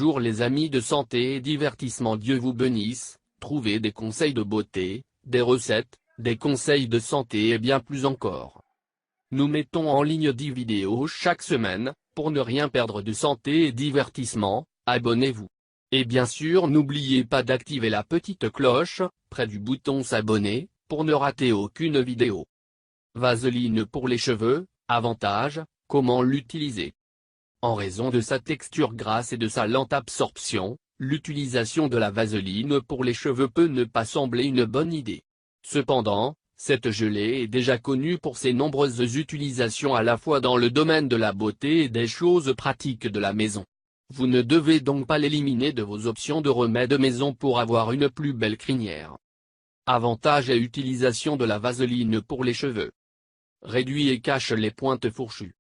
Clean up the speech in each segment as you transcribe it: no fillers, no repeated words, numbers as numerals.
Bonjour les amis de santé et divertissement, Dieu vous bénisse. Trouvez des conseils de beauté, des recettes, des conseils de santé et bien plus encore. Nous mettons en ligne 10 vidéos chaque semaine. Pour ne rien perdre de santé et divertissement, abonnez-vous. Et bien sûr n'oubliez pas d'activer la petite cloche, près du bouton s'abonner, pour ne rater aucune vidéo. Vaseline pour les cheveux, avantages, comment l'utiliser? En raison de sa texture grasse et de sa lente absorption, l'utilisation de la vaseline pour les cheveux peut ne pas sembler une bonne idée. Cependant, cette gelée est déjà connue pour ses nombreuses utilisations à la fois dans le domaine de la beauté et des choses pratiques de la maison. Vous ne devez donc pas l'éliminer de vos options de remèdes maison pour avoir une plus belle crinière. Avantages et utilisation de la vaseline pour les cheveux. Réduit et cache les pointes fourchues.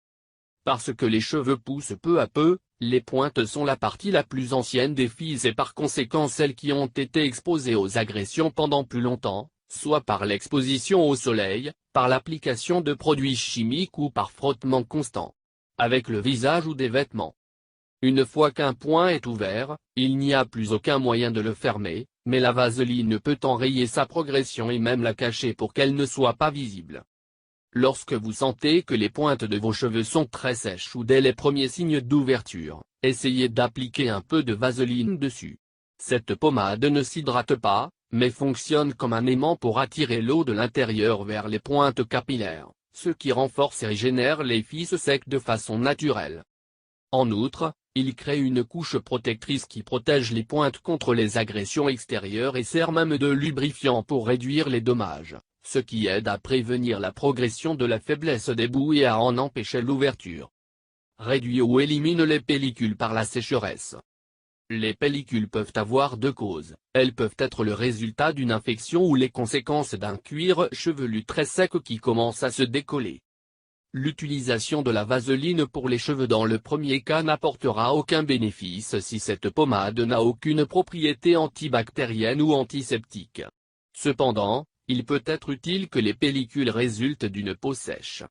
Parce que les cheveux poussent peu à peu, les pointes sont la partie la plus ancienne des filles et par conséquent celles qui ont été exposées aux agressions pendant plus longtemps, soit par l'exposition au soleil, par l'application de produits chimiques ou par frottement constant avec le visage ou des vêtements. Une fois qu'un point est ouvert, il n'y a plus aucun moyen de le fermer, mais la vaseline peut enrayer sa progression et même la cacher pour qu'elle ne soit pas visible. Lorsque vous sentez que les pointes de vos cheveux sont très sèches ou dès les premiers signes d'ouverture, essayez d'appliquer un peu de vaseline dessus. Cette pommade ne s'hydrate pas, mais fonctionne comme un aimant pour attirer l'eau de l'intérieur vers les pointes capillaires, ce qui renforce et régénère les fils secs de façon naturelle. En outre, il crée une couche protectrice qui protège les pointes contre les agressions extérieures et sert même de lubrifiant pour réduire les dommages, ce qui aide à prévenir la progression de la faiblesse des bouts et à en empêcher l'ouverture. Réduit ou élimine les pellicules par la sécheresse. Les pellicules peuvent avoir deux causes, elles peuvent être le résultat d'une infection ou les conséquences d'un cuir chevelu très sec qui commence à se décoller. L'utilisation de la vaseline pour les cheveux dans le premier cas n'apportera aucun bénéfice si cette pommade n'a aucune propriété antibactérienne ou antiseptique. Cependant, il peut être utile que les pellicules résultent d'une peau sèche.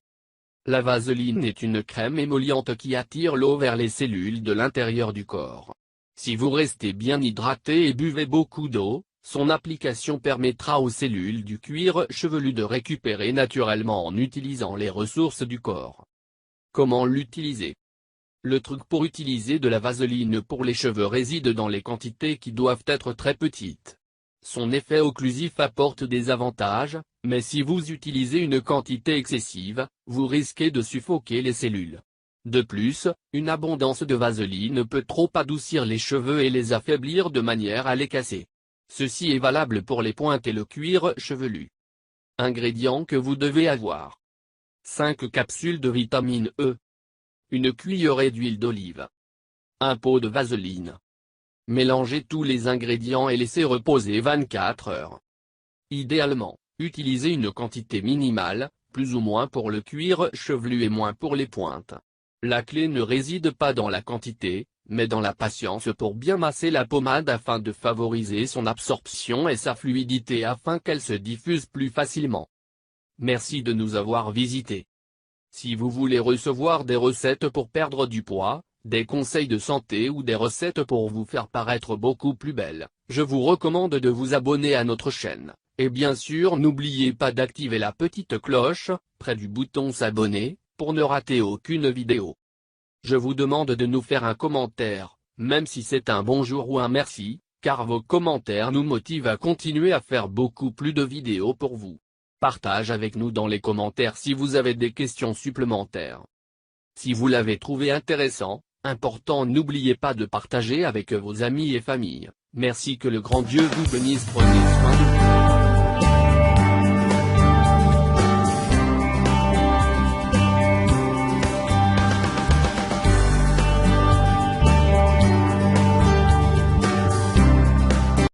La vaseline est une crème émolliente qui attire l'eau vers les cellules de l'intérieur du corps. Si vous restez bien hydraté et buvez beaucoup d'eau, son application permettra aux cellules du cuir chevelu de récupérer naturellement en utilisant les ressources du corps. Comment l'utiliser? Le truc pour utiliser de la vaseline pour les cheveux réside dans les quantités qui doivent être très petites. Son effet occlusif apporte des avantages, mais si vous utilisez une quantité excessive, vous risquez de suffoquer les cellules. De plus, une abondance de vaseline peut trop adoucir les cheveux et les affaiblir de manière à les casser. Ceci est valable pour les pointes et le cuir chevelu. Ingrédients que vous devez avoir. 5 capsules de vitamine E. Une cuillerée d'huile d'olive. Un pot de vaseline. Mélangez tous les ingrédients et laissez reposer 24 heures. Idéalement, utilisez une quantité minimale, plus ou moins pour le cuir chevelu et moins pour les pointes. La clé ne réside pas dans la quantité, mais dans la patience pour bien masser la pommade afin de favoriser son absorption et sa fluidité afin qu'elle se diffuse plus facilement. Merci de nous avoir visités. Si vous voulez recevoir des recettes pour perdre du poids, des conseils de santé ou des recettes pour vous faire paraître beaucoup plus belle, je vous recommande de vous abonner à notre chaîne, et bien sûr n'oubliez pas d'activer la petite cloche, près du bouton s'abonner, pour ne rater aucune vidéo. Je vous demande de nous faire un commentaire, même si c'est un bonjour ou un merci, car vos commentaires nous motivent à continuer à faire beaucoup plus de vidéos pour vous. Partage avec nous dans les commentaires si vous avez des questions supplémentaires. Si vous l'avez trouvé intéressant, important, n'oubliez pas de partager avec vos amis et familles. Merci, que le grand Dieu vous bénisse, prenez soin de vous.